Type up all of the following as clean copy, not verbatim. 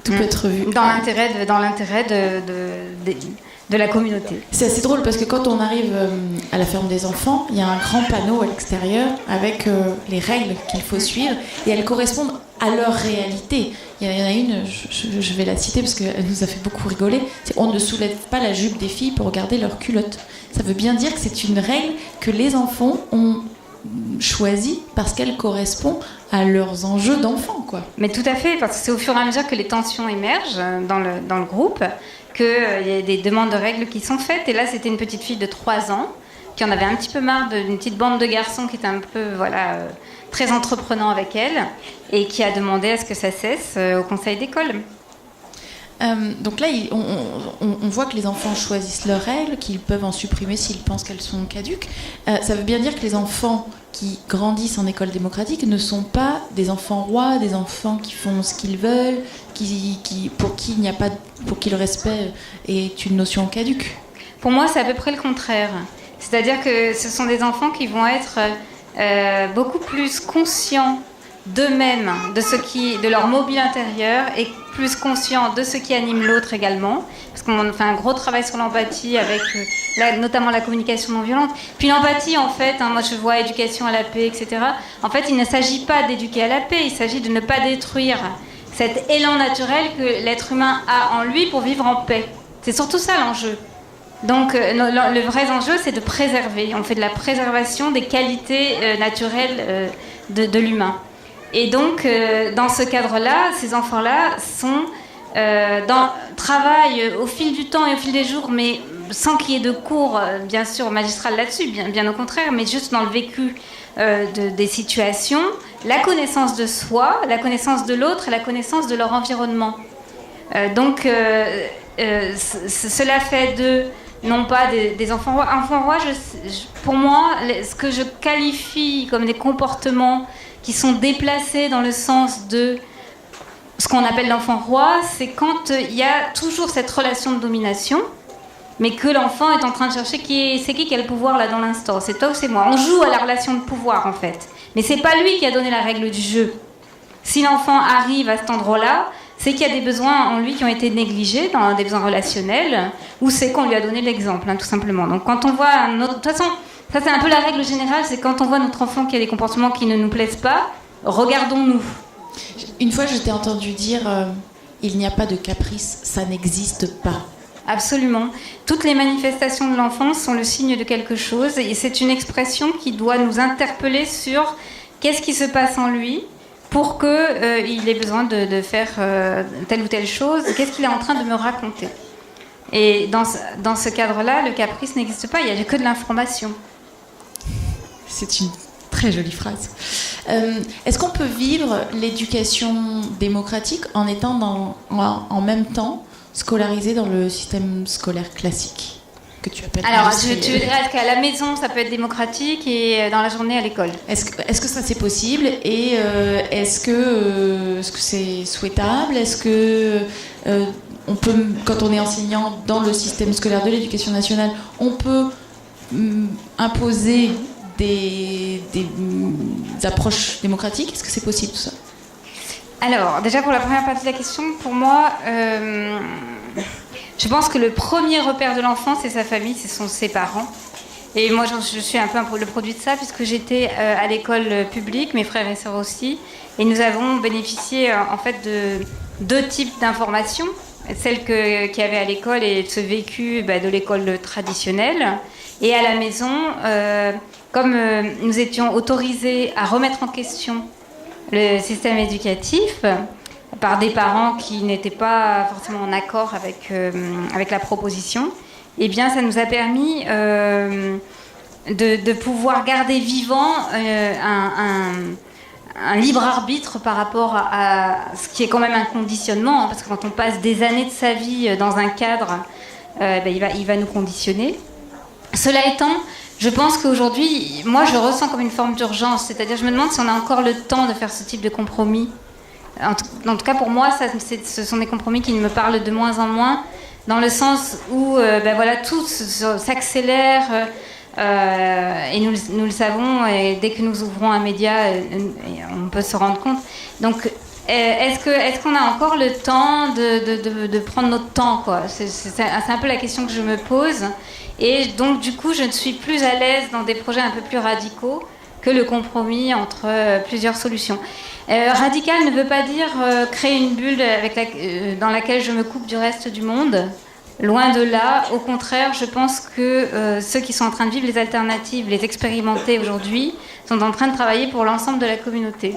Tout peut être vu. Dans l'intérêt de la communauté. C'est assez drôle parce que quand on arrive à la ferme des enfants, il y a un grand panneau à l'extérieur avec les règles qu'il faut suivre et elles correspondent à leur réalité. Il y en a une, je vais la citer parce qu'elle nous a fait beaucoup rigoler, c'est on ne soulève pas la jupe des filles pour regarder leurs culottes. Ça veut bien dire que c'est une règle que les enfants ont choisie parce qu'elle correspond à leurs enjeux d'enfants, quoi. Mais tout à fait, parce que c'est au fur et à mesure que les tensions émergent dans le groupe qu'il y a des demandes de règles qui sont faites. Et là, c'était une petite fille de 3 ans qui en avait un petit peu marre d'une petite bande de garçons qui étaient un peu très entreprenants avec elle et qui a demandé à ce que ça cesse au conseil d'école. Donc là, on voit que les enfants choisissent leurs règles, qu'ils peuvent en supprimer s'ils pensent qu'elles sont caduques. Ça veut bien dire que les enfants qui grandissent en école démocratique ne sont pas des enfants rois, des enfants qui font ce qu'ils veulent, pour qui le respect est une notion caduque. Pour moi, c'est à peu près le contraire. C'est-à-dire que ce sont des enfants qui vont être beaucoup plus conscients d'eux-mêmes, de leur mobile intérieur, et plus conscients de ce qui anime l'autre également, parce qu'on fait un gros travail sur l'empathie avec notamment la communication non violente. Puis l'empathie, en fait, moi je vois éducation à la paix, etc. En fait, il ne s'agit pas d'éduquer à la paix, il s'agit de ne pas détruire cet élan naturel que l'être humain a en lui pour vivre en paix. C'est surtout ça l'enjeu. Donc le vrai enjeu, c'est de préserver. On fait de la préservation des qualités naturelles de l'humain. Et donc, dans ce cadre-là, ces enfants-là travaillent au fil du temps et au fil des jours, mais sans qu'il y ait de cours, bien sûr, magistral là-dessus, bien au contraire, mais juste dans le vécu des situations, la connaissance de soi, la connaissance de l'autre et la connaissance de leur environnement. Cela fait non pas des enfants rois. Enfants rois, pour moi, ce que je qualifie comme des comportements qui sont déplacés dans le sens de ce qu'on appelle l'enfant roi, c'est quand il y a toujours cette relation de domination, mais que l'enfant est en train de chercher qui a le pouvoir là dans l'instant. C'est toi ou c'est moi. On joue à la relation de pouvoir en fait. Mais c'est pas lui qui a donné la règle du jeu. Si l'enfant arrive à cet endroit-là, c'est qu'il y a des besoins en lui qui ont été négligés, dans des besoins relationnels, ou c'est qu'on lui a donné l'exemple, tout simplement. Donc quand on voit de toute façon, ça c'est un peu la règle générale, c'est quand on voit notre enfant qui a des comportements qui ne nous plaisent pas, regardons-nous. Une fois, je t'ai entendu dire il n'y a pas de caprice, ça n'existe pas. Absolument. Toutes les manifestations de l'enfance sont le signe de quelque chose, et c'est une expression qui doit nous interpeller sur qu'est-ce qui se passe en lui pour qu'il ait besoin de faire telle ou telle chose, qu'est-ce qu'il est en train de me raconter. Et dans ce cadre-là, le caprice n'existe pas, il n'y a que de l'information. C'est une très jolie phrase. Est-ce qu'on peut vivre l'éducation démocratique en étant en même temps scolarisé dans le système scolaire classique que tu appelles? Alors, tu dirais qu'à la maison, ça peut être démocratique et dans la journée à l'école. Est-ce que ça c'est possible et est-ce que c'est souhaitable? Est-ce que on peut, quand on est enseignant dans le système scolaire de l'éducation nationale, on peut imposer des approches démocratiques? Est-ce que c'est possible tout ça? Alors, déjà pour la première partie de la question, pour moi, je pense que le premier repère de l'enfant, c'est sa famille, ses parents. Et moi, je suis un peu le produit de ça, puisque j'étais à l'école publique, mes frères et sœurs aussi, et nous avons bénéficié en fait de 2 types d'informations. Celle qu'il y avait à l'école et ce vécu de l'école traditionnelle. Et à la maison, comme nous étions autorisés à remettre en question le système éducatif par des parents qui n'étaient pas forcément en accord avec la proposition, eh bien, ça nous a permis de pouvoir garder vivant un libre arbitre par rapport à ce qui est quand même un conditionnement, parce que quand on passe des années de sa vie dans un cadre, il va nous conditionner. Cela étant, je pense qu'aujourd'hui, moi je ressens comme une forme d'urgence, c'est-à-dire je me demande si on a encore le temps de faire ce type de compromis. En tout cas pour moi, ce sont des compromis qui me parlent de moins en moins, dans le sens où tout s'accélère, et nous le savons, et dès que nous ouvrons un média, on peut se rendre compte. Donc est-ce qu'on a encore le temps de prendre notre temps, quoi. C'est un peu la question que je me pose. Et donc, du coup, je ne suis plus à l'aise dans des projets un peu plus radicaux que le compromis entre plusieurs solutions. Radical ne veut pas dire créer une bulle dans laquelle je me coupe du reste du monde. Loin de là. Au contraire, je pense que ceux qui sont en train de vivre les alternatives, les expérimenter aujourd'hui, sont en train de travailler pour l'ensemble de la communauté.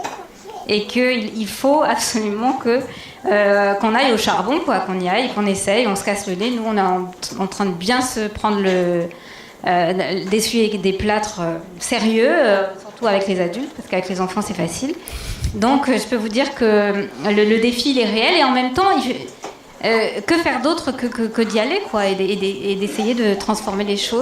Et qu'il faut absolument qu'on aille au charbon, quoi, qu'on y aille, qu'on essaye, on se casse le nez. Nous, on est en train de bien se prendre d'essuyer des plâtres sérieux, surtout avec les adultes, parce qu'avec les enfants, c'est facile. Donc, je peux vous dire que le défi, il est réel, et en même temps, que faire d'autre que d'y aller, quoi, et d'essayer de transformer les choses.